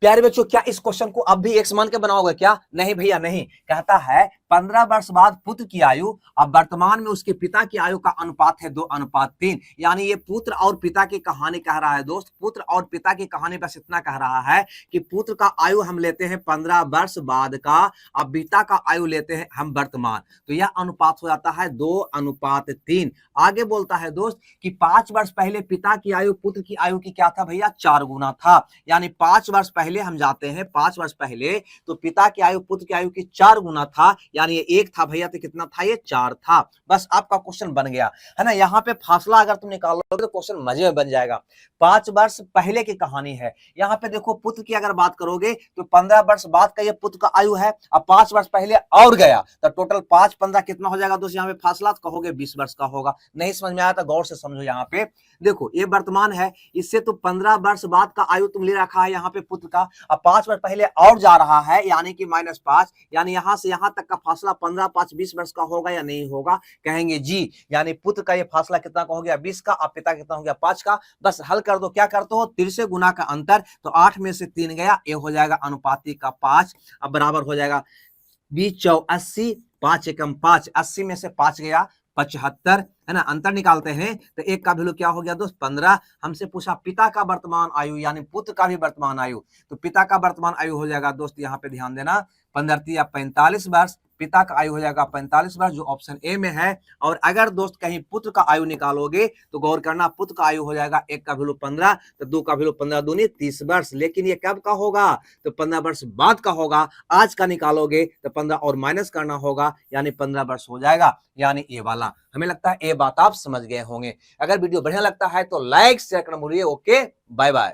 प्यारे बच्चों, क्या इस क्वेश्चन को अब भी एक्स मान के बनाओगे क्या? नहीं भैया नहीं। कहता है 15 वर्ष बाद पुत्र की आयु अब वर्तमान में उसके पिता की आयु का अनुपात है 2:3। यानी ये पुत्र और पिता की कहानी कह रहा है दोस्त। पुत्र और पिता की कहानी बस इतना कह रहा है कि पुत्र का आयु हम लेते हैं 15 वर्ष बाद का, अब पिता का आयु लेते हैं हम वर्तमान, तो यह अनुपात हो जाता है 2:3। आगे बोलता है दोस्त कि 5 वर्ष पहले पिता की आयु पुत्र की आयु की क्या था भैया? 4 गुना था। यानी 5 वर्ष पहले हम जाते हैं, 5 वर्ष पहले तो पिता की आयु पुत्र की आयु की 4 गुना था। यानी ये 1 था भैया, तो कितना था? ये 4 था। बस आपका क्वेश्चन बन गया है ना। यहाँ पे फासला अगर तुम निकालोगे तो क्वेश्चन मजे में बन जाएगा। 5 वर्ष पहले की कहानी है। यहाँ पे देखो पुत्र की अगर बात करोगे तो 15 वर्ष बाद का ये पुत्र का आयु है। अब 5 वर्ष पहले और गया तो टोटल 5 15 कितना हो जाएगा दोस्त? यहाँ पे फासला तो कहोगे 20 वर्ष का होगा। नहीं समझ में आया तो गौर से समझो। यहाँ पे देखो ये वर्तमान है, इससे तो 15 वर्ष बाद का आयु तुम ले रखा है यहाँ पे पुत्र का। अब 5 वर्ष पहले और जा रहा है यानी कि -5, यानी यहां से यहां तक का फासला 15 5 20 वर्ष का होगा या नहीं होगा? कहेंगे जी। यानी पुत्र का ये फासला कितना का हो गया? 20 का। अब पिता कितना हो गया? 5 का। बस हल कर दो। क्या करते हो? 3 से गुना का अंतर, तो 8 में से 3 गया, ये हो जाएगा अनुपाती का 5। अब बराबर हो जाएगा 20 चौ 80, 5 एकम 5, 80 में से 5 गया 75, है ना। अंतर निकालते हैं तो एक का वैल्यू क्या हो गया दोस्त? 15। हमसे पूछा पिता का वर्तमान आयु यानी पुत्र का भी वर्तमान आयु, तो पिता का वर्तमान आयु हो जाएगा दोस्त, यहाँ पे ध्यान देना, 15 या 45 वर्ष। पिता का आयु हो जाएगा 45 वर्ष, जो ऑप्शन ए में है। और अगर दोस्त कहीं पुत्र का आयु निकालोगे तो गौर करना, पुत्र का आयु हो जाएगा 1 का वैल्यू 15, तो 2 का वैल्यू 15 दूनी 30 वर्ष। लेकिन ये कब का होगा? तो 15 वर्ष बाद का होगा। आज का निकालोगे तो 15 और माइनस करना होगा, यानी 15 वर्ष हो जाएगा, यानी ए वाला। हमें लगता है ये बात आप समझ गए होंगे। अगर वीडियो बढ़िया लगता है तो लाइक शेयर करना भूलिए। Okay, bye bye.